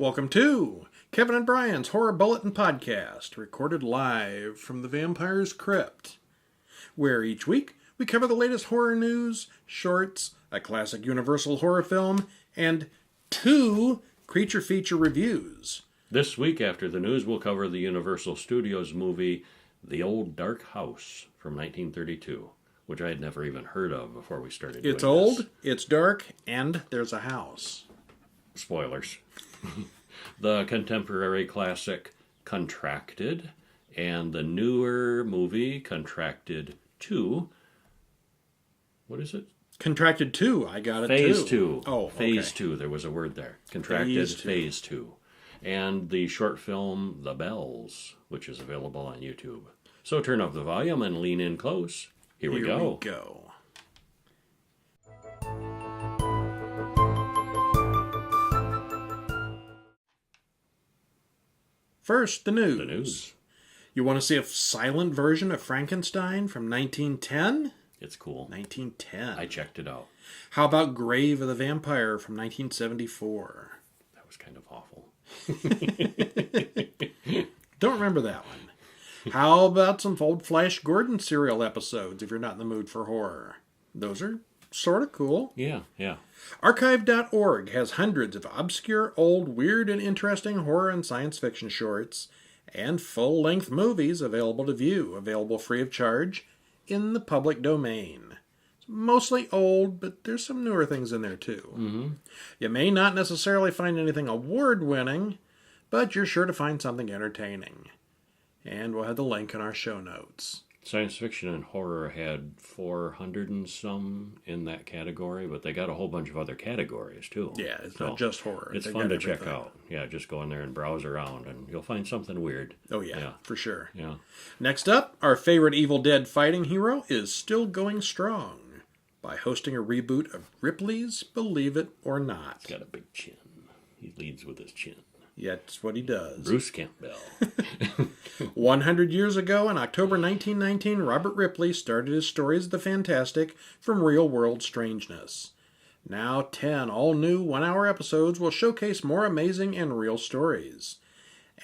Welcome to Kevin and Brian's Horror Bulletin Podcast, recorded live from the Vampire's Crypt, where each week we cover the latest horror news, shorts, a classic Universal horror film, and 2 creature feature reviews. This week after the news, we'll cover the Universal Studios movie The Old Dark House from 1932, which I had never even heard of before we started doing It's old, this. it's dark, and there's a house. Spoilers. The contemporary classic Contracted, and the newer movie Contracted 2. What is it? Contracted 2, I got it Phase too. 2. Oh, Phase okay. 2, there was a word there. Contracted Phase 2. And the short film The Bells, which is available on YouTube. So turn up the volume and lean in close. Here we go. First, the news. The news. You want to see a silent version of Frankenstein from 1910? It's cool. 1910. I checked it out. How about Grave of the Vampire from 1974? That was kind of awful. Don't remember that one. How about some old Flash Gordon serial episodes if you're not in the mood for horror? Those are sort of cool. Yeah. Archive.org has hundreds of obscure, old, weird, and interesting horror and science fiction shorts and full-length movies available to view, available free of charge in the public domain. It's mostly old, but there's some newer things in there too. Mm-hmm. You may not necessarily find anything award-winning, but you're sure to find something entertaining. And we'll have the link in our show notes. Science fiction and horror had 400 and some in that category, but they got a whole bunch of other categories too. Yeah, it's not just horror. It's fun to check out. Yeah, just go in there and browse around and you'll find something weird. Oh yeah, for sure. Yeah. Next up, our favorite Evil Dead fighting hero is still going strong by hosting a reboot of Ripley's Believe It or Not. He's got a big chin. He leads with his chin. Yeah, that's what he does. Bruce Campbell. 100 years ago, in October 1919, Robert Ripley started his Stories of the Fantastic from real-world strangeness. Now 10 all-new one-hour episodes will showcase more amazing and real stories.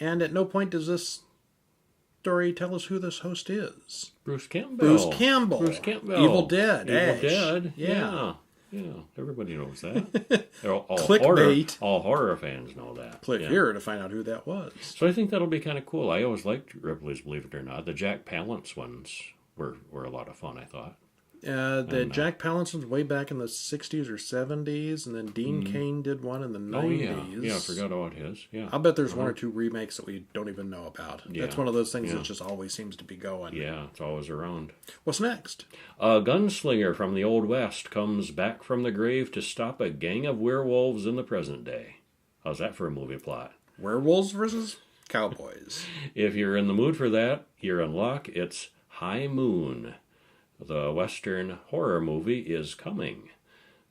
And at no point does this story tell us who this host is. Bruce Campbell. Bruce Campbell. Evil Dead. Evil Dead. Yeah, everybody knows that. Clickbait. All horror fans know that. Click here to find out who that was. So I think that'll be kind of cool. I always liked Ripley's Believe It or Not. The Jack Palance ones were a lot of fun, I thought. Jack Palance ones way back in the 60s or 70s, and then Dean Cain did one in the 90s. Oh, yeah, I forgot about his. Yeah, I'll bet there's 1 or 2 remakes that we don't even know about. Yeah. That's one of those things that just always seems to be going. Yeah, it's always around. What's next? A gunslinger from the Old West comes back from the grave to stop a gang of werewolves in the present day. How's that for a movie plot? Werewolves versus cowboys. If you're in the mood for that, you're in luck. It's High Moon. The Western horror movie is coming.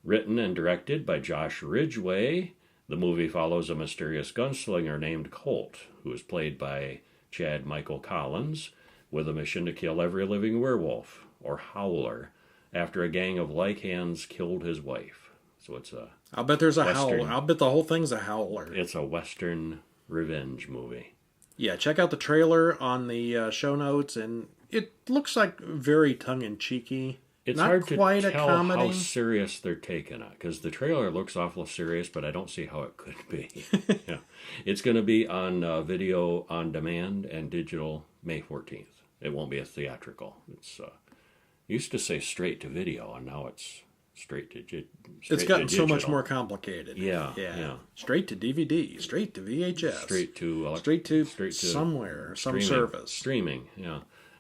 Written and directed by Josh Ridgway, the movie follows a mysterious gunslinger named Colt, who is played by Chad Michael Collins, with a mission to kill every living werewolf, or howler, after a gang of lycans killed his wife. So it's a I'll bet there's a Western. howler. I'll bet the whole thing's a howler. It's a Western revenge movie. Yeah, check out the trailer on the show notes, and it looks like very tongue-in-cheeky. It's not hard quite to a tell comedy. how serious they're taking it, because the trailer looks awful serious, but I don't see how it could be. Yeah. It's going to be on video on demand and digital May 14th. It won't be a theatrical. It's used to say straight to video, and now it's straight to It's gotten so much digital. more complicated. Yeah. Straight to DVD, straight to VHS, Straight to somewhere, some streaming, service. Streaming, yeah.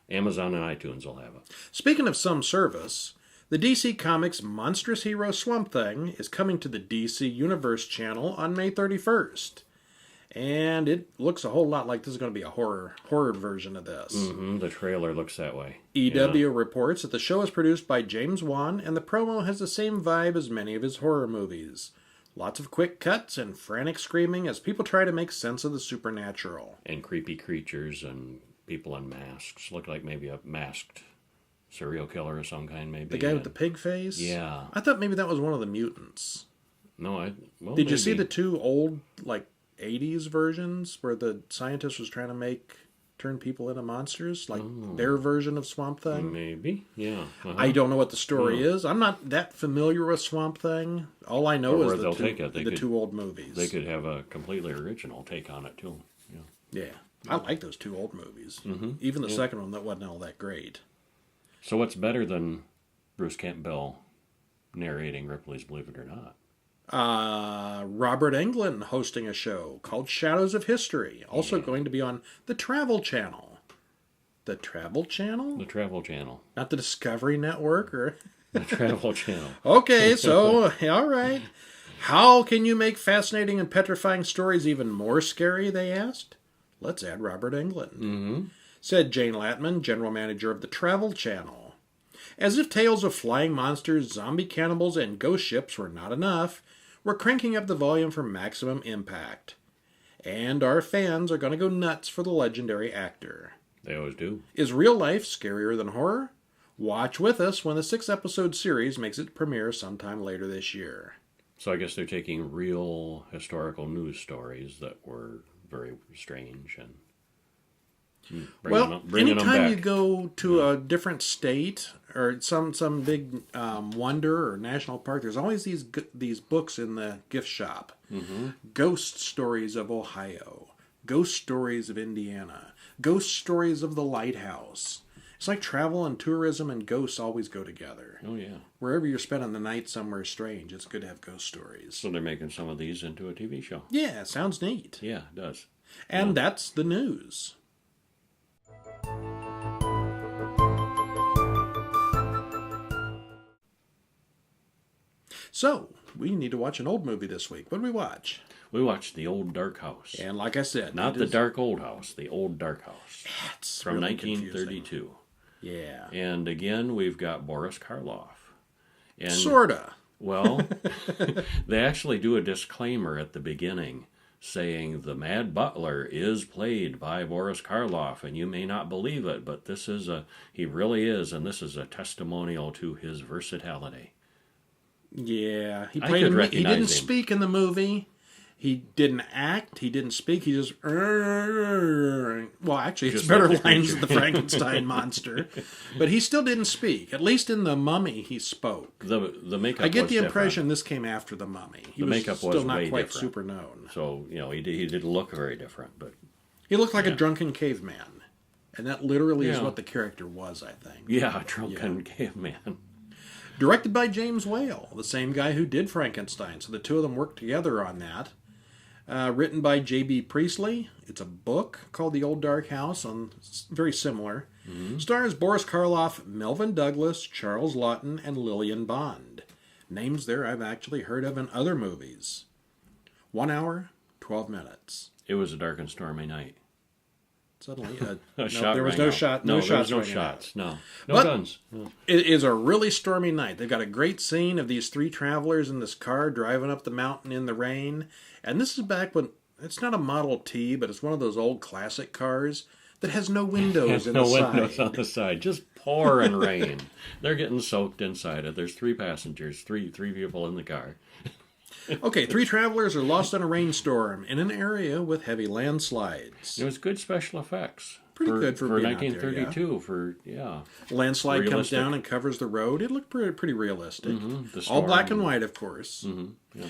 Amazon and iTunes will have it. Speaking of some service, the DC Comics monstrous hero Swamp Thing is coming to the DC Universe channel on May 31st. And it looks a whole lot like this is going to be a horror version of this. Mm-hmm, the trailer looks that way. EW reports that the show is produced by James Wan, and the promo has the same vibe as many of his horror movies. Lots of quick cuts and frantic screaming as people try to make sense of the supernatural. And creepy creatures and people in masks. Look like maybe a masked serial killer of some kind, maybe. The guy with the pig face? Yeah. I thought maybe that was one of the mutants. No, Did you see the 2 old, like, '80s versions where the scientist was trying to turn people into monsters, like their version of Swamp Thing. Maybe, yeah. I don't know what the story is. I'm not that familiar with Swamp Thing. All I know is the two old movies. They could have a completely original take on it too. Yeah, I like those two old movies. Even the second one that wasn't all that great. So what's better than Bruce Campbell narrating Ripley's Believe It or Not? Robert Englund hosting a show called Shadows of History, also going to be on the Travel Channel. The Travel Channel? The Travel Channel. Not the Discovery Network or... The Travel Channel. Okay, so, all right. How can you make fascinating and petrifying stories even more scary, they asked? Let's add Robert Englund. Said Jane Latman, general manager of the Travel Channel. As if tales of flying monsters, zombie cannibals, and ghost ships were not enough, we're cranking up the volume for maximum impact. And our fans are going to go nuts for the legendary actor. They always do. Is real life scarier than horror? Watch with us when the 6-episode series makes its premiere sometime later this year. So I guess they're taking real historical news stories that were very strange and bringing them anytime back. You go to a different state or some big wonder or national park, there's always these books in the gift shop. Ghost stories of Ohio, ghost stories of Indiana, ghost stories of the lighthouse. It's like travel and tourism and ghosts always go together. Oh, yeah. Wherever you're spending the night somewhere strange, it's good to have ghost stories. So they're making some of these into a TV show. Yeah, sounds neat. Yeah, it does. And that's the news. So, we need to watch an old movie this week. What did we watch? We watched The Old Dark House. And like I said... Not the Dark Old House, The Old Dark House. It's from really 1932. confusing. Yeah. And again, we've got Boris Karloff. And, sorta. Well, they actually do a disclaimer at the beginning saying the Mad Butler is played by Boris Karloff, and you may not believe it, but he really is, and this is a testimonial to his versatility. Yeah, he played he didn't speak in the movie. He didn't act. He didn't speak. He just... Well, actually, it's better lines than the Frankenstein monster. But he still didn't speak. At least in The Mummy, he spoke. The makeup I get was the impression different. this came after The Mummy. He the was makeup still was not way quite different. super known. So, he did look very different. But he looked like a drunken caveman. And that literally is what the character was, I think. Yeah, a drunken caveman. Directed by James Whale, the same guy who did Frankenstein. So the two of them worked together on that. Written by J.B. Priestley. It's a book called The Old Dark House, very similar. Stars Boris Karloff, Melvin Douglas, Charles Laughton, and Lillian Bond. Names there I've actually heard of in other movies. 1 hour, 12 minutes. It was a dark and stormy night. Suddenly, there was no shot. No shots. No guns. No. It is a really stormy night. They've got a great scene of these three travelers in this car driving up the mountain in the rain. And this is back when it's not a Model T, but it's one of those old classic cars that has no windows in the side. No windows on the side, just pouring rain. They're getting soaked inside it. There's 3 passengers, three people in the car. Okay, 3 travelers are lost in a rainstorm in an area with heavy landslides. It was good special effects. Pretty good for being 1932. Landslide realistic. comes down and covers the road. It looked pretty realistic. The All storm. black and white, of course. Yeah.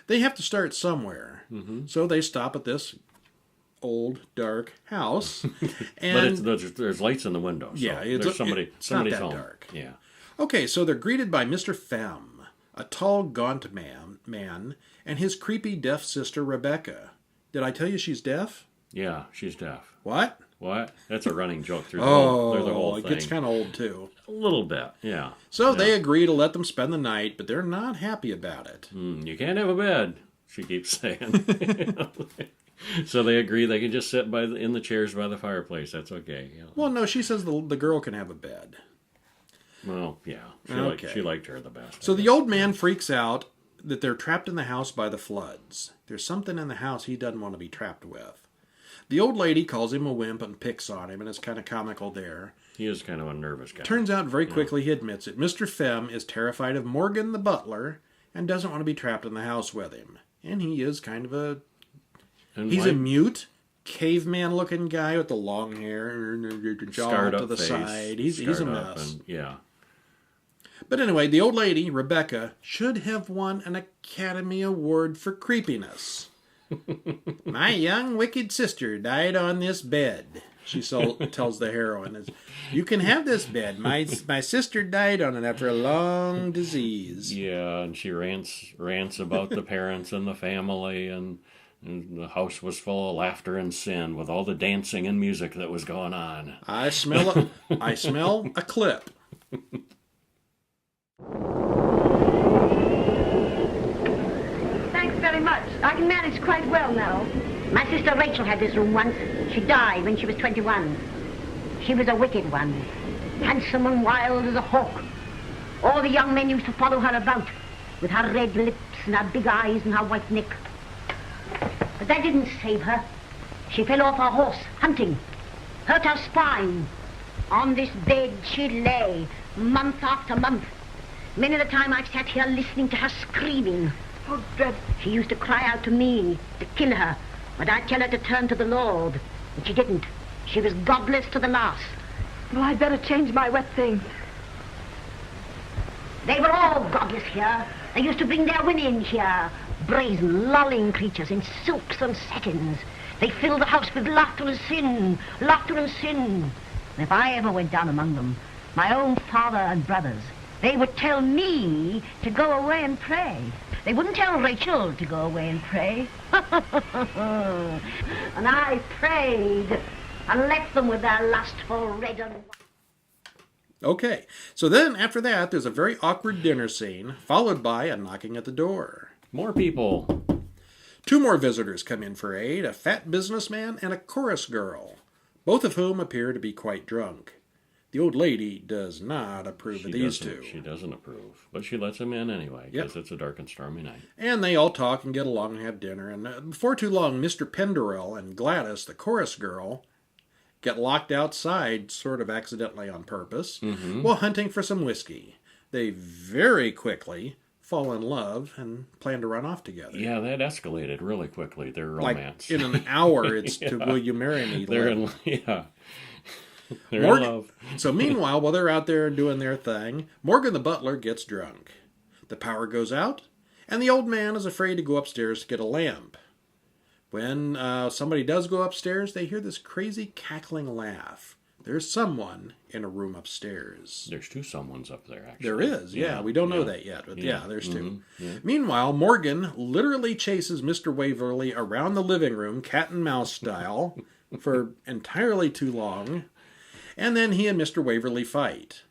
They have to start somewhere. So they stop at this old, dark house. And but there's lights in the window. So yeah, there's somebody's not that home. dark. Yeah. Okay, so they're greeted by Mr. Femme, a tall, gaunt man, and his creepy deaf sister, Rebecca. Did I tell you she's deaf? Yeah, she's deaf. What? What? That's a running joke through the whole thing. It gets kind of old, too. A little bit, yeah. So they agree to let them spend the night, but they're not happy about it. You can't have a bed, she keeps saying. So they agree they can just sit in the chairs by the fireplace. That's okay. Yeah. Well, no, she says the girl can have a bed. Well, yeah. She liked her the best. So the old man freaks out that they're trapped in the house by the floods. There's something in the house he doesn't want to be trapped with. The old lady calls him a wimp and picks on him, and it's kind of comical there. He is kind of a nervous guy. Turns out very quickly he admits it. Mr. Femme is terrified of Morgan the butler and doesn't want to be trapped in the house with him. And he is kind of And He's a mute, caveman-looking guy with the long hair and jaw scarred to up the face, side. He's a scarred up mess. and, yeah. But anyway, the old lady, Rebecca, should have won an Academy Award for creepiness. My young wicked sister died on this bed, she tells the heroine. You can have this bed. My sister died on it after a long disease. Yeah, and she rants about the parents and the family, and the house was full of laughter and sin with all the dancing and music that was going on. I smell a clip. Thanks very much. I can manage quite well now. My sister Rachel had this room once. She died when she was 21. She was a wicked one. Handsome and wild as a hawk. All the young men used to follow her about with her red lips and her big eyes and her white neck. But that didn't save her. She fell off her horse, hunting. Hurt her spine. On this bed she lay, month after month. Many a time I've sat here listening to her screaming. Oh, dreadful. She used to cry out to me to kill her, but I'd tell her to turn to the Lord. And she didn't. She was godless to the last. Well, I'd better change my wet things. They were all godless here. They used to bring their women here, brazen, lolling creatures in silks and satins. They filled the house with laughter and sin, laughter and sin. And if I ever went down among them, my own father and brothers, they would tell me to go away and pray. They wouldn't tell Rachel to go away and pray. And I prayed and left them with their lustful red and white. Okay, so then after that, there's a very awkward dinner scene, followed by a knocking at the door. More people. 2 more visitors come in for aid, a fat businessman and a chorus girl, both of whom appear to be quite drunk. The old lady does not approve of these two. She doesn't approve, but she lets him in anyway, because it's a dark and stormy night. And they all talk and get along and have dinner, and before too long, Mr. Penderell and Gladys, the chorus girl, get locked outside, sort of accidentally on purpose, while hunting for some whiskey. They very quickly fall in love and plan to run off together. Yeah, that escalated really quickly, their romance. Like in an hour, it's to Will You Marry Me? They're in love. So meanwhile, while they're out there doing their thing, Morgan the butler gets drunk. The power goes out, and the old man is afraid to go upstairs to get a lamp. When somebody does go upstairs, they hear this crazy cackling laugh. There's someone in a room upstairs. There's 2 someones up there, actually. There is, yeah. We don't know that yet, but there's 2. Yeah. Meanwhile, Morgan literally chases Mr. Waverly around the living room, cat and mouse style, for entirely too long. And then he and Mr. Waverly fight.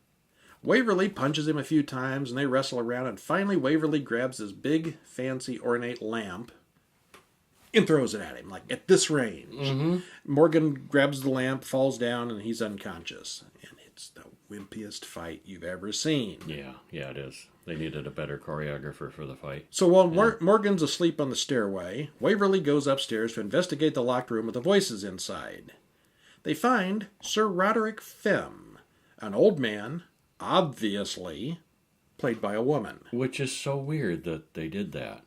Waverly punches him a few times, and they wrestle around, and finally Waverly grabs this big, fancy, ornate lamp and throws it at him, like at this range. Morgan grabs the lamp, falls down, and he's unconscious. And it's the wimpiest fight you've ever seen. Yeah, it is. They needed a better choreographer for the fight. So while Morgan's asleep on the stairway, Waverly goes upstairs to investigate the locked room with the voices inside. They find Sir Roderick Phim, an old man, obviously played by a woman. Which is so weird that they did that.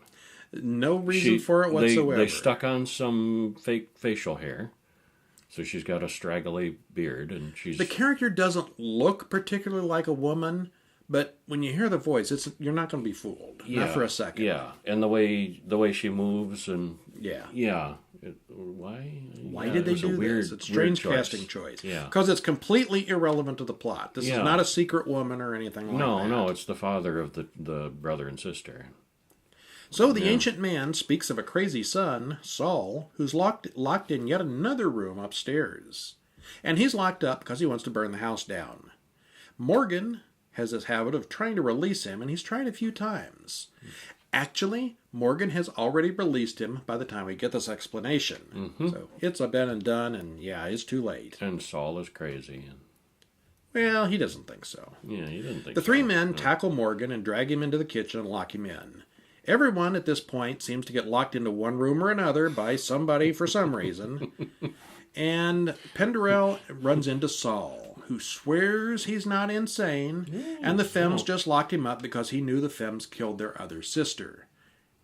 No reason for it whatsoever. They stuck on some fake facial hair. So she's got a straggly beard, and she's... The character doesn't look particularly like a woman, but when you hear the voice, you're not going to be fooled. Not for a second. Yeah, and the way she moves, and... Yeah. Why did they do this? It's a strange casting choice. Yeah. Because it's completely irrelevant to the plot. This is not a secret woman or anything like that. No, it's the father of the brother and sister. So the ancient man speaks of a crazy son, Saul, who's locked in yet another room upstairs. And he's locked up because he wants to burn the house down. Morgan has this habit of trying to release him, and he's tried a few times. Actually, Morgan has already released him by the time we get this explanation. So it's a been and done, and it's too late. And Saul is crazy. Well, he doesn't think so. Yeah, he didn't think The 3 men tackle Morgan and drag him into the kitchen and lock him in. Everyone at this point seems to get locked into one room or another by somebody for some reason. And Penderell runs into Saul, who swears he's not insane, and the Fems just locked him up because he knew the Fems killed their other sister.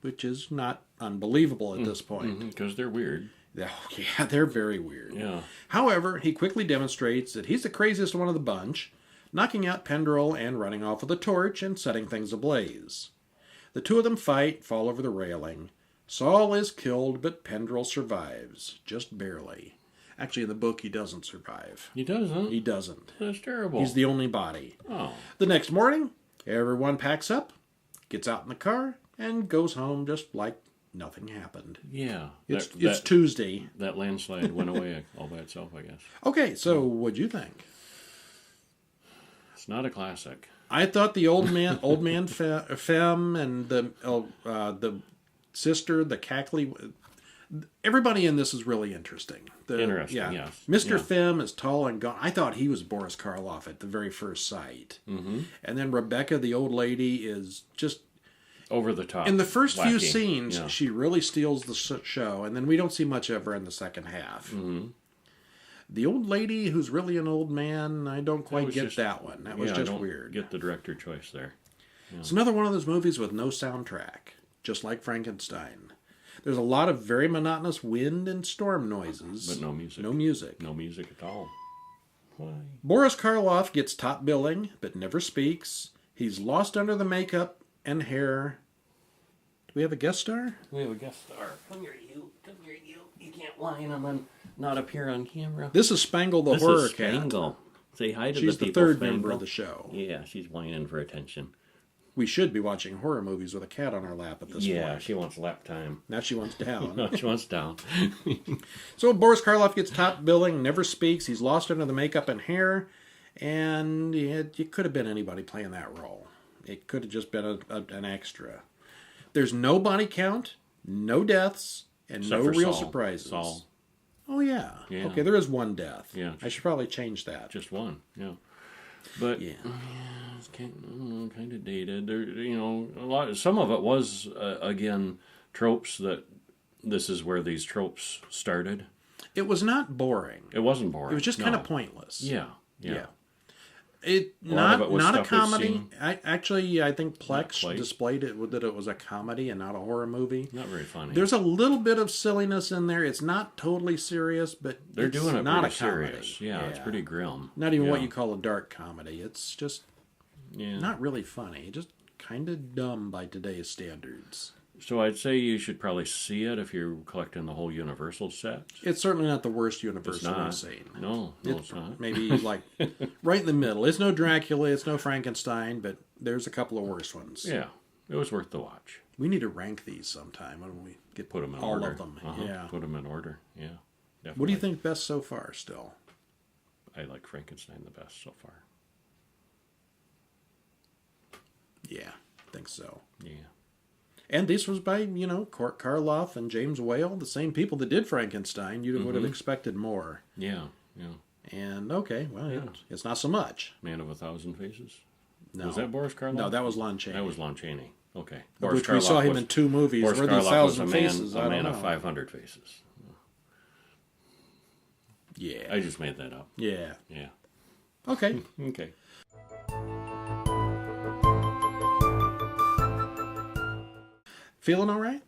which is not unbelievable at this point. Because they're weird. Oh, yeah, they're very weird. Yeah. However, he quickly demonstrates that he's the craziest one of the bunch, knocking out Pendrell and running off with a torch and setting things ablaze. The two of them fight, fall over the railing. Saul is killed, but Pendrell survives, just barely. Actually, in the book, he doesn't survive. He doesn't? He doesn't. That's terrible. He's the only body. Oh. The next morning, everyone packs up, gets out in the car, and goes home just like nothing happened. Yeah. It's Tuesday. That landslide went away all by itself, I guess. Okay, so what'd you think? It's not a classic. I thought the old man femme and the sister, the cackly, everybody in this is really interesting. Interesting, yes. Mr. Femme is tall and gaunt. I thought he was Boris Karloff at the very first sight. Mm-hmm. And then Rebecca, the old lady, is just over the top. in the first few wacky. scenes, Yeah. she really steals the show, and then we don't see much of her in the second half. Mm-hmm. The old lady who's really an old man, I don't quite was get just- that one. That was I just don't weird. Get the director choice there. It's another one of those movies with no soundtrack, just like Frankenstein. There's a lot of very monotonous wind and storm noises. But no music. No music. No music at all. Why? Boris Karloff gets top billing, but never speaks. He's lost under the makeup and hair. Do we have a guest star? We have a guest star. Come here, you. Come here, you. You can't whine and then not appear on camera. This is Spangle the This Horror is Cat. Spangle. Say hi to She's the the people, third Spangle. member of the show. Yeah, she's whining for attention. We should be watching horror movies with a cat on our lap at this Yeah, point. she wants lap time. Now she wants down. No, she wants down. So Boris Karloff gets top billing, never speaks. He's lost under the makeup and hair, and it could have been anybody playing that role. It could have just been an extra. There's no body count, no deaths, and Except no for real Saul. surprises. Saul. Oh yeah. Yeah. Okay, there is one death. Yeah. I should probably change that. Just one, yeah. But Yeah. it's kind of dated. There, a lot. Some of it was again tropes that this is where these tropes started. It was not boring. It wasn't boring. It was just No. kind of pointless. Yeah. It lot of it was not a stuff we've comedy. seen. I think Plex Quite. displayed it that it was a comedy and not a horror movie. Not very funny. There's a little bit of silliness in there. It's not totally serious, but They're it's doing it not pretty a comedy. serious. Yeah, it's pretty grim. Not even what Yeah. you call a dark comedy. It's just Yeah. not really funny. Just kind of dumb by today's standards. So I'd say you should probably see it if you're collecting the whole Universal set. It's certainly not the worst It's Universal not. we've seen. No, it's not. Maybe like right in the middle. It's no Dracula, it's no Frankenstein, but there's a couple of worse ones. Yeah, it was worth the watch. We need to rank these sometime when we get Put them in all order. of them. Uh-huh. Yeah. Put them in order. Yeah. Definitely. What do you think best so far? Still, I like Frankenstein the best so far. yeah, I think so. Yeah. And this was by Court Karloff and James Whale, the same people that did Frankenstein. You would have expected more. Yeah. Yeah. And okay, well, it's not so much. Man of a Thousand Faces. No, Was that Boris Karloff? No, that was Lon Chaney. That was Lon Chaney. Okay. Of which we saw him in 2 movies. Boris Were these Karloff was 1,000 a man, faces? a I don't man know. of 500 faces. Yeah. I just made that up. Yeah. Yeah. Okay. Okay. Feeling all right?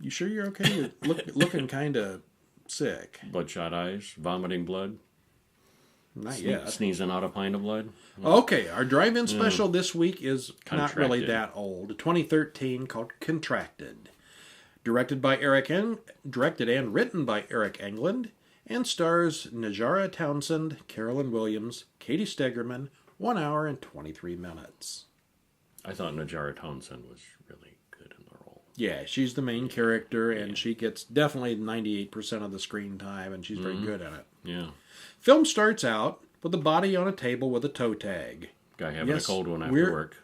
You sure you're okay? You're looking kind of sick. Bloodshot eyes, vomiting blood, Not yet. sneezing out a pint of blood. Okay, our drive-in special this week is not really Contracted. that old. 2013, called Contracted. Directed and written by Eric Englund, and stars Najara Townsend, Carolyn Williams, Katie Stegerman. 1 hour and 23 minutes. I thought Najara Townsend was really good in the role. Yeah, she's the main character, and she gets definitely 98% of the screen time, and she's very good at it. Yeah. Film starts out with a body on a table with a toe tag. Guy having Yes, a cold one after we're- work.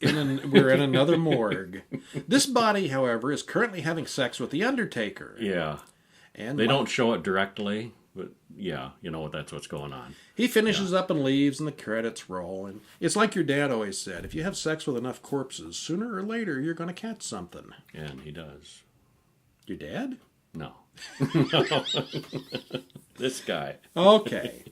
We're in another morgue. This body, however, is currently having sex with the Undertaker. Yeah. And They don't show it directly, but yeah, that's what's going on. He finishes up and leaves, and the credits roll. And it's like your dad always said: if you have sex with enough corpses, sooner or later you're going to catch something. And he does. Your dad? No. This guy. Okay.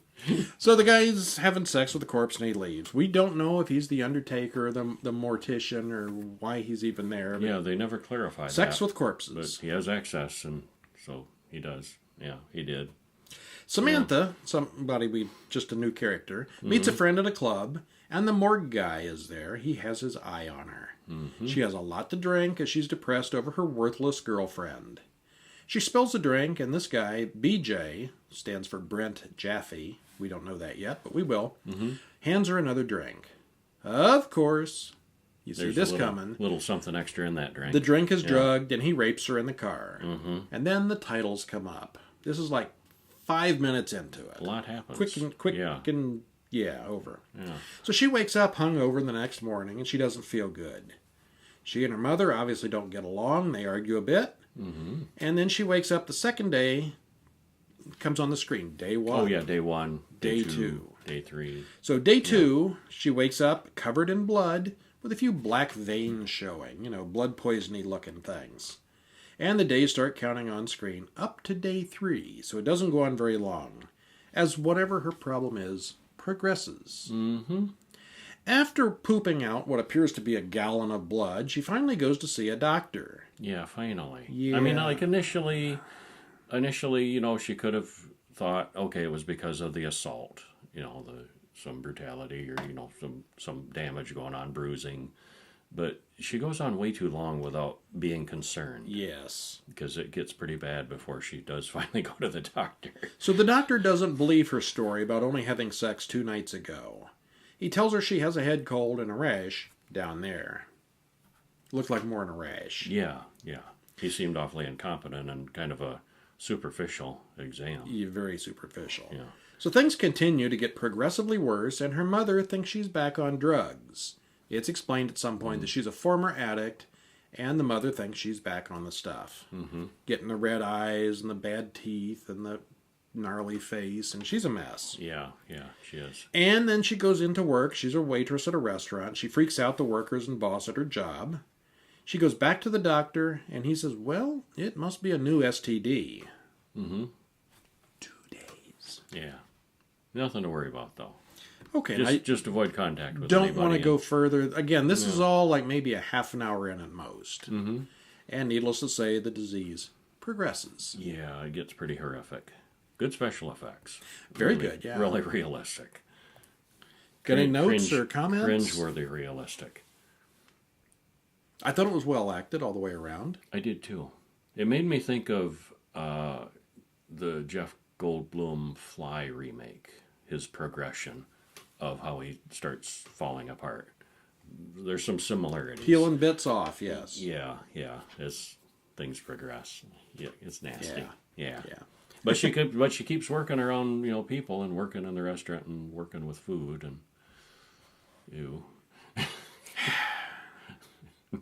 So the guy's having sex with the corpse and he leaves. We don't know if he's the Undertaker, the mortician, or why he's even there. Yeah, they never clarified Sex that. with corpses. But he has access, and so he does. Yeah, he did. Samantha, just a new character, meets a friend at a club, and the morgue guy is there. He has his eye on her. She has a lot to drink as she's depressed over her worthless girlfriend. She spills the drink, and this guy, BJ, stands for Brent Jaffe. We don't know that yet, but we will. Hands her another drink. Of course, you see this coming. Little something extra in that drink. The drink is drugged, and he rapes her in the car. And then the titles come up. This is like 5 minutes into it. A lot happens. Quick and over. Yeah. So she wakes up hungover the next morning, and she doesn't feel good. She and her mother obviously don't get along. They argue a bit. And then she wakes up the second day, comes on the screen, day 1. Oh, yeah, day 1. Day two, 2. Day 3. So day 2, she wakes up covered in blood with a few black veins showing, blood poisony looking things. And the days start counting on screen up to day 3, so it doesn't go on very long, as whatever her problem is progresses. After pooping out what appears to be a gallon of blood, she finally goes to see a doctor. Yeah, finally. Yeah. I mean, like initially, she could have thought, okay, it was because of the assault, some brutality or, some damage going on, bruising. But she goes on way too long without being concerned. Yes. Because it gets pretty bad before she does finally go to the doctor. So the doctor doesn't believe her story about only having sex 2 nights ago. He tells her she has a head cold and a rash down there. Looked like more than a rash. Yeah. He seemed awfully incompetent and kind of a superficial exam. Yeah, very superficial. Yeah. So things continue to get progressively worse, and her mother thinks she's back on drugs. It's explained at some point that she's a former addict, and the mother thinks she's back on the stuff. Getting the red eyes and the bad teeth and the gnarly face, and she's a mess. Yeah, she is. And then she goes into work. She's a waitress at a restaurant. She freaks out the workers and boss at her job. She goes back to the doctor, and he says, well, it must be a new STD. 2 days. Yeah. Nothing to worry about, though. Okay. Just avoid contact with don't anybody. Want to go further. Again, this is all like maybe a half an hour in at most. And needless to say, the disease progresses. Yeah, it gets pretty horrific. Good special effects. Very good, yeah. Really realistic. Got any notes or comments? Cringe-worthy realistic. I thought it was well acted all the way around. I did too. It made me think of the Jeff Goldblum Fly remake, his progression of how he starts falling apart. There's some similarities. Peeling bits off, yes. Yeah, as things progress. Yeah, it's nasty. Yeah. Yeah. But she keeps working around, people and working in the restaurant and working with food and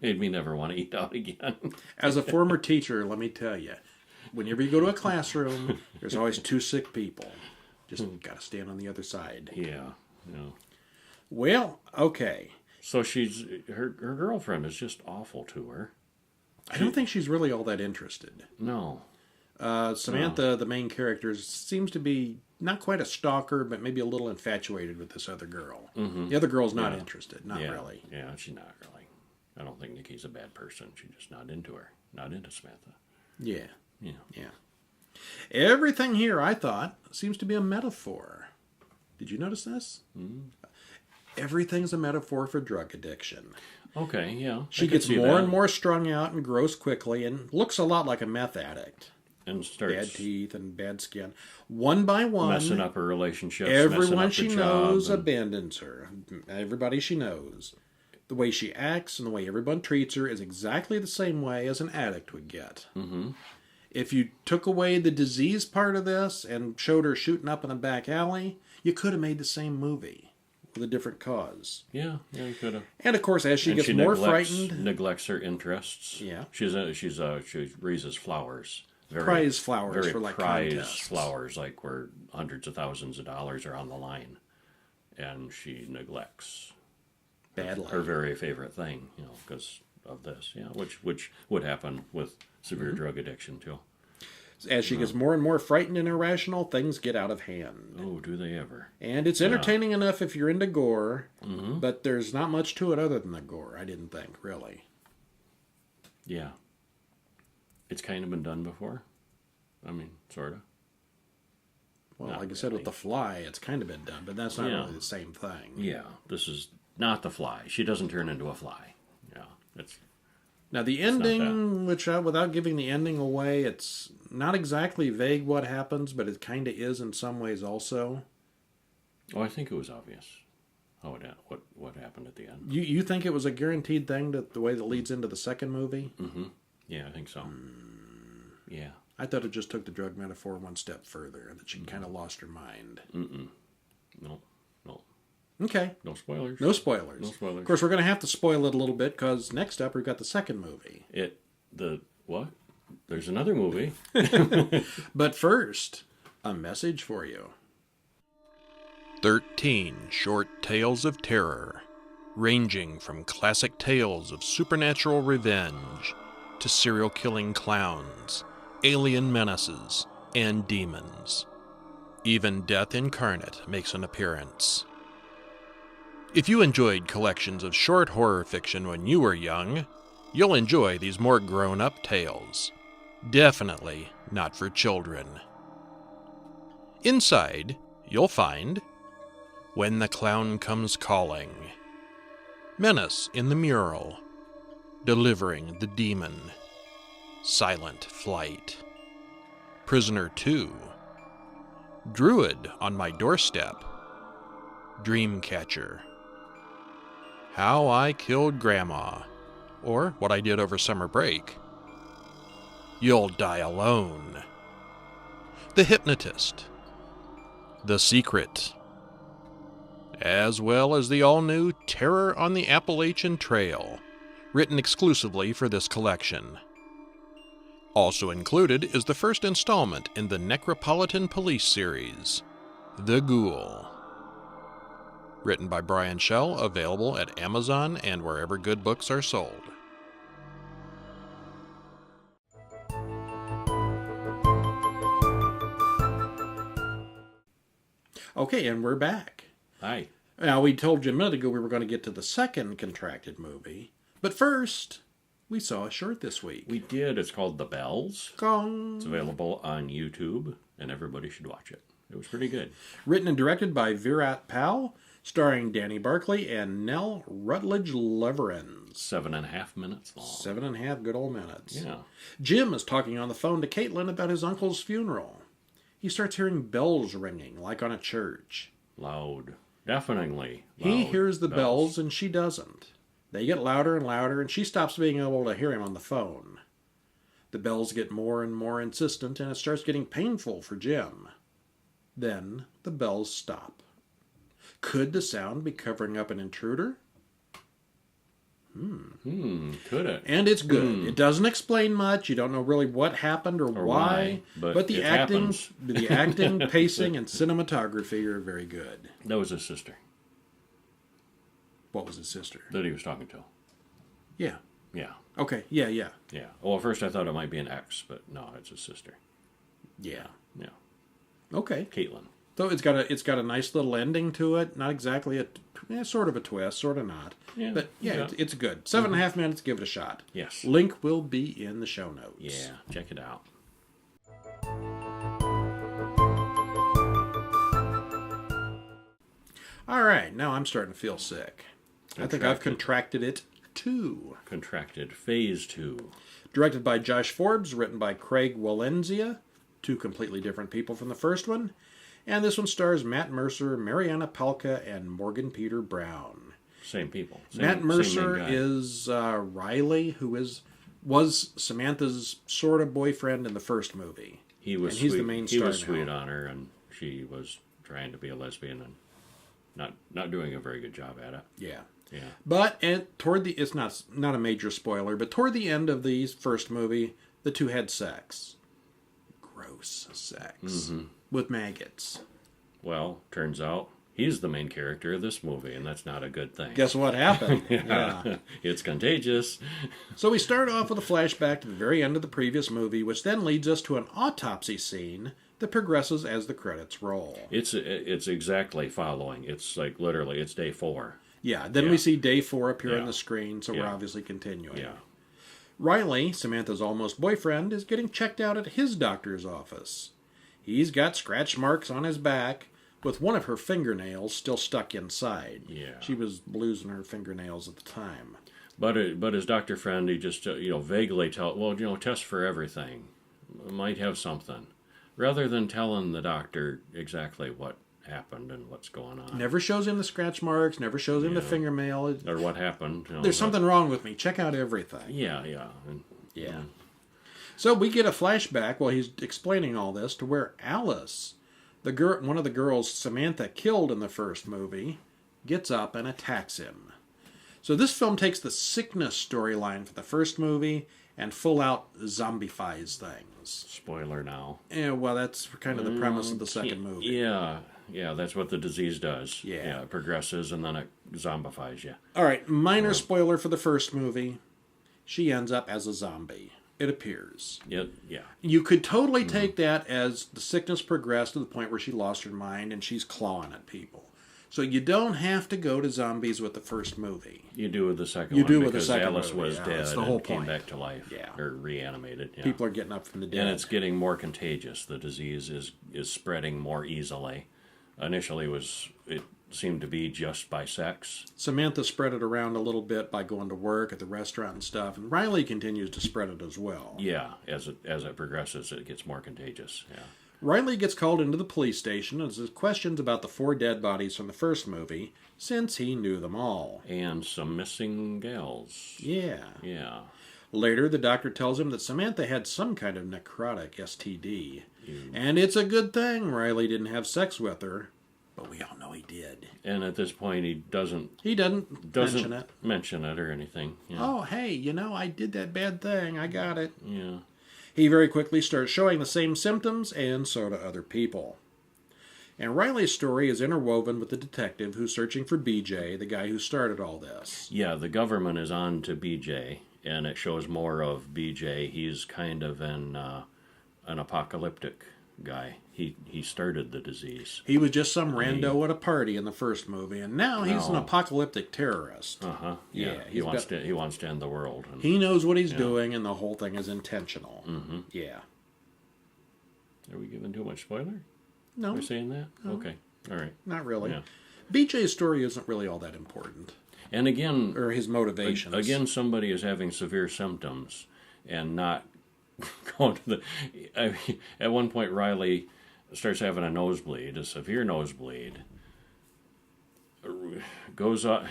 made me never want to eat out again. As a former teacher, let me tell you, whenever you go to a classroom, there's always 2 sick people. Just got to stand on the other side. Yeah. Well, okay. So her girlfriend is just awful to her. I don't think she's really all that interested. No. Samantha, the main character, seems to be not quite a stalker, but maybe a little infatuated with this other girl. The other girl's not interested. Not really. Yeah, she's not really. I don't think Nikki's a bad person. She's just not into her. Not into Samantha. Yeah. Yeah. Everything here, I thought, seems to be a metaphor. Did you notice this? Everything's a metaphor for drug addiction. Okay, yeah. She gets more and more strung out and gross quickly and looks a lot like a meth addict. And starts bad teeth and bad skin. One by one, messing up her relationships. Everyone she knows abandons her. Everybody she knows. The way she acts and the way everyone treats her is exactly the same way as an addict would get. If you took away the disease part of this and showed her shooting up in a back alley, you could have made the same movie with a different cause. Yeah, you could have. And of course, as she gets more frightened, neglects her interests. Yeah, she raises flowers. Prize flowers very for like prize contests. Flowers, like where hundreds of thousands of dollars are on the line, and she neglects badly her very favorite thing, because of this, which would happen with severe drug addiction too. As she gets more and more frightened and irrational, things get out of hand. Oh, do they ever? And it's entertaining enough if you're into gore, but there's not much to it other than the gore, I didn't think, really. Yeah. It's kind of been done before. I mean, sort of. Well, Not like I said, really. with The Fly, it's kind of been done, but that's not really the same thing. Yeah, this is not the fly. She doesn't turn into a fly. Yeah, it's... Now, the ending, which without giving the ending away, it's not exactly vague what happens, but it kind of is in some ways also. Oh, I think it was obvious how what happened at the end. You think it was a guaranteed thing, that the way that leads into the second movie? Mm-hmm. Yeah, I think so. Yeah. I thought it just took the drug metaphor one step further, and that she kind of lost her mind. No. Okay. No spoilers. No spoilers. No spoilers. Of course, we're going to have to spoil it a little bit, because next up we've got the second movie. What? There's another movie. But first, a message for you. 13 short tales of terror, ranging from classic tales of supernatural revenge to serial-killing clowns, alien menaces, and demons. Even death incarnate makes an appearance. If you enjoyed collections of short horror fiction when you were young, you'll enjoy these more grown-up tales. Definitely not for children. Inside, you'll find When the Clown Comes Calling, Menace in the Mural, Delivering the Demon, Silent Flight, Prisoner 2, Druid on My Doorstep, Dreamcatcher, How I Killed Grandma, or What I Did Over Summer Break, You'll Die Alone, The Hypnotist, The Secret, as well as the all-new Terror on the Appalachian Trail, written exclusively for this collection. Also included is the first installment in the Necropolitan Police series, The Ghoul. Written by Brian Schell, available at Amazon and wherever good books are sold. Okay, and we're back. Hi. Now, we told you a minute ago we were going to get to the second contracted movie, but first, we saw a short this week. We did. It's called The Bells. Gong. It's available on YouTube, and everybody should watch it. It was pretty good. Written and directed by Virat Pal, starring Danny Barclay and Nell Rutledge-Leverins. 7.5 minutes long. 7.5 good old minutes. Yeah. Jim is talking on the phone to Caitlin about his uncle's funeral. He starts hearing bells ringing, like on a church. Loud. Deafeningly loud. He hears the bells and she doesn't. They get louder and louder, and she stops being able to hear him on the phone. The bells get more and more insistent, and it starts getting painful for Jim. Then the bells stop. Could the sound be covering up an intruder? Could it? And it's good. It doesn't explain much. You don't know really what happened or why. But the it acting, happens. the acting, pacing, and cinematography are very good. That was his sister What was his sister? that he was talking to. Yeah. Yeah. Okay. Yeah. Yeah. Well, at first I thought it might be an ex, but no, it's his sister. Yeah. Yeah. Okay. Caitlin. So it's got a nice little ending to it. Not exactly sort of a twist, sort of not. Yeah, But yeah, yeah. It's good. 7.5 minutes. Give it a shot. Yes. Link will be in the show notes. Yeah. Check it out. All right. Now I'm starting to feel sick. I think I've contracted it too. Contracted Phase 2. Directed by Josh Forbes, written by Craig Walenzia, two completely different people from the first one. And this one stars Matt Mercer, Mariana Palka, and Morgan Peter Brown. Same people. Matt Mercer same main guy. is Riley, who was Samantha's sort of boyfriend in the first movie. He was and sweet. he's the main He star was now. sweet on her, and she was trying to be a lesbian and not doing a very good job at it. Yeah. Yeah. But it's not a major spoiler, but toward the end of the first movie, the two had sex. Gross sex. With maggots. Well, turns out He's the main character of this movie, and that's not a good thing. Guess what happened? Yeah. It's contagious. So we start off with a flashback to the very end of the previous movie, which then leads us to an autopsy scene that progresses as the credits roll. It's exactly following. It's like literally, it's day 4. Yeah, then Yeah. we see day 4 appear on Yeah. the screen, so we're Yeah. obviously continuing. Yeah. Riley, Samantha's almost boyfriend, is getting checked out at his doctor's office. He's got scratch marks on his back, with one of her fingernails still stuck inside. Yeah. She was losing her fingernails at the time. But his doctor friend, he just vaguely test for everything. Might have something, rather than telling the doctor exactly what happened and what's going on. Never shows him the scratch marks, never shows him the fingernail. Or what happened. There's something wrong with me. Check out everything. Yeah. Yeah. So we get a flashback while he's explaining all this to where Alice, one of the girls Samantha killed in the first movie, gets up and attacks him. So this film takes the sickness storyline for the first movie and full out zombifies things. Spoiler now. Yeah, well, that's kind of the premise of the second movie. Yeah, that's what the disease does. Yeah. It progresses and then it zombifies you. All right, minor spoiler for the first movie. She ends up as a zombie. It appears. Yeah. You could totally take that as the sickness progressed to the point where she lost her mind and she's clawing at people. So you don't have to go to zombies with the first movie. You do with the second You one do with the because second Alice movie, was yeah, dead that's the and whole came point. back to life. Yeah. Or reanimated. Yeah. People are getting up from the dead. And it's getting more contagious. The disease is spreading more easily. Initially, it seemed to be just by sex. Samantha spread it around a little bit by going to work at the restaurant and stuff, and Riley continues to spread it as well. Yeah, as it progresses, it gets more contagious. Yeah. Riley gets called into the police station and has questions about the 4 dead bodies from the first movie, since he knew them all. And some missing gals. Yeah. Yeah. Later, the doctor tells him that Samantha had some kind of necrotic STD. And it's a good thing Riley didn't have sex with her, but we all know he did. And at this point, he doesn't mention it. or anything. Yeah. Oh, hey, I did that bad thing. I got it. Yeah. He very quickly starts showing the same symptoms, and so do other people. And Riley's story is interwoven with the detective who's searching for BJ, the guy who started all this. Yeah, the government is on to BJ, and it shows more of BJ. He's kind of an apocalyptic guy. He started the disease. He was just some rando at a party in the first movie, and now he's an apocalyptic terrorist. Yeah. He wants to end the world. And he knows what he's doing, and the whole thing is intentional. Mm-hmm. Yeah. Are we giving too much spoiler? No, We're saying that? No. Okay. All right. not really. Yeah. BJ's story isn't really all that important, And again, or his motivations. again, somebody is having severe symptoms and not going to at one point, Riley starts having a severe nosebleed. Goes up.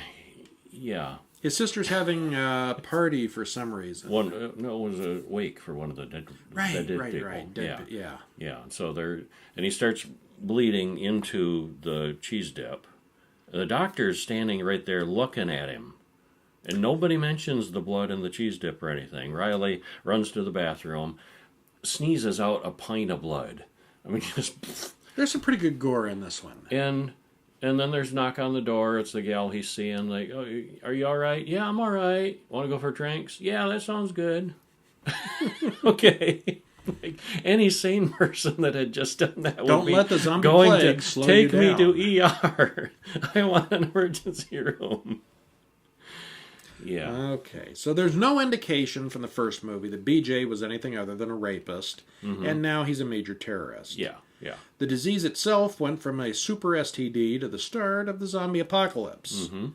Yeah. His sister's having a party for some reason. It was a wake for one of the dead people. Dead, yeah. Yeah. So and he starts bleeding into the cheese dip. The doctor's standing right there looking at him. And nobody mentions the blood in the cheese dip or anything. Riley runs to the bathroom, sneezes out a pint of blood. I mean, just... There's some pretty good gore in this one. And then there's a knock on the door. It's the gal he's seeing. Like, oh, are you all right? Yeah, I'm all right. Want to go for drinks? Yeah, that sounds good. Okay. Like, any sane person that had just done that Don't would be let the zombie going plague to slow take you me down. to ER. I want an emergency room. Yeah. Okay, so there's no indication from the first movie that BJ was anything other than a rapist, and now he's a major terrorist. Yeah. Yeah. The disease itself went from a super STD to the start of the zombie apocalypse. Mm-hmm.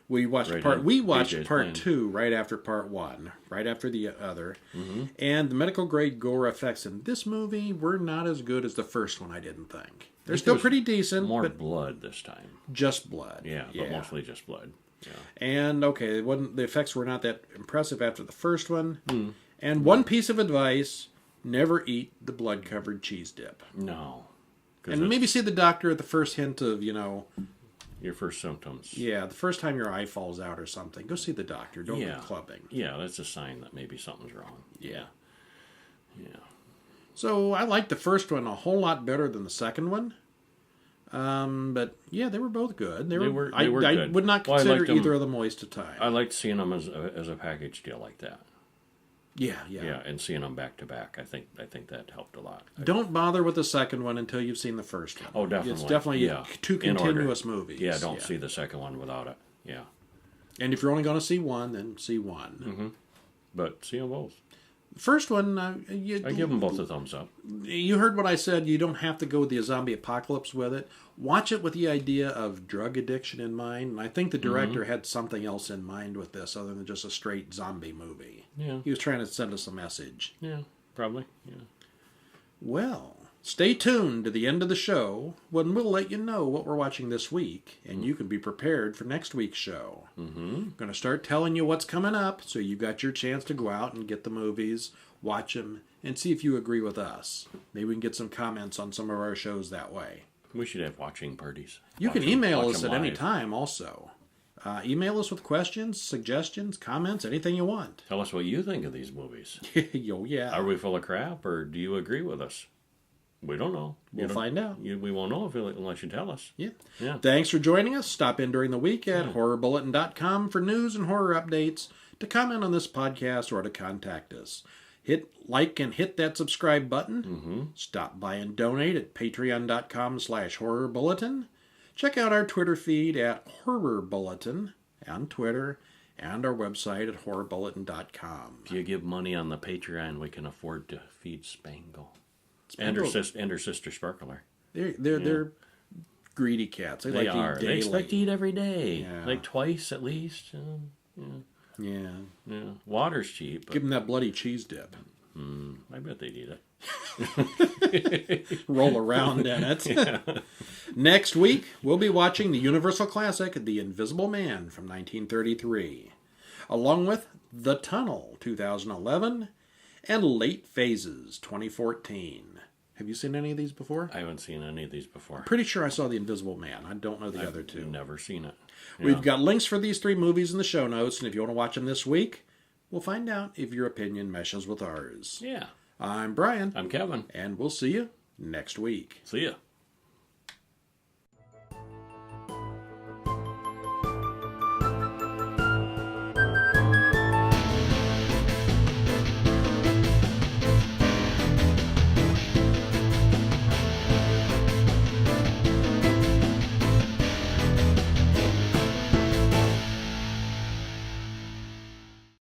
We watched Right part on part BJ's 2 right after part 1, right after the other. Mm-hmm. And the medical grade gore effects in this movie were not as good as the first one, I didn't think. They're still pretty decent, More but blood this time. just blood. Yeah, but mostly just blood. Yeah. And okay, the effects were not that impressive after the first one. And one piece of advice: never eat the blood-covered cheese dip. No. And maybe see the doctor at the first hint of, your first symptoms. the first time your eye falls out or something. Go see the doctor. Don't Yeah. go clubbing. Yeah, that's a sign that maybe something's wrong. Yeah. Yeah. So I like the first one a whole lot better than the second one. But yeah, they were both good. They were They were I good. would not Well, I consider liked them. either of them a waste of time. I liked seeing them as a package deal like that. Yeah. Yeah, and seeing them back to back. I think that helped a lot. Don't bother with the second one until you've seen the first one. Oh, definitely. It's definitely Yeah. two In order. continuous movies. Yeah, don't see the second one without it. Yeah. And if you're only going to see one, then see one. But see them both. The first one, I give them both a thumbs up. you heard what I said. You don't have to go with the zombie apocalypse with it. Watch it with the idea of drug addiction in mind. And I think the director had something else in mind with this other than just a straight zombie movie. Yeah. He was trying to send us a message. Yeah, probably. Yeah. Well, stay tuned to the end of the show when we'll let you know what we're watching this week, and you can be prepared for next week's show. Going to start telling you what's coming up, so you've got your chance to go out and get the movies, watch them, and see if you agree with us. Maybe we can get some comments on some of our shows that way. We should have watching parties. You can Watch 'em- email watch us 'em at any live. time also. Email us with questions, suggestions, comments, anything you want. Tell us what you think of these movies. Yo, yeah. Are we full of crap, or do you agree with us? We don't know. We'll find out. We won't know unless you tell us. Yeah. Yeah. Thanks for joining us. Stop in during the week at horrorbulletin.com for news and horror updates, to comment on this podcast, or to contact us. Hit like and hit that subscribe button. Stop by and donate at patreon.com/horrorbulletin. Check out our Twitter feed at Horror Bulletin on Twitter, and our website at horrorbulletin.com. If you give money on the Patreon, we can afford to feed Spangle. And her sister Sparkler. They're greedy cats. They like to eat They daily. expect to eat every day. Yeah. Like twice at least. Yeah. Yeah. Water's cheap. Give them that bloody cheese dip. I bet they'd eat it. Roll around in it. Next week, we'll be watching the Universal classic, The Invisible Man from 1933, along with The Tunnel, 2011, and Late Phases, 2014. Have you seen any of these before? I haven't seen any of these before. Pretty sure I saw The Invisible Man. I don't know the other two. Never seen it. We've got links for these 3 movies in the show notes, and if you want to watch them this week, we'll find out if your opinion meshes with ours. Yeah. I'm Brian, I'm Kevin. and we'll see you next week. See ya.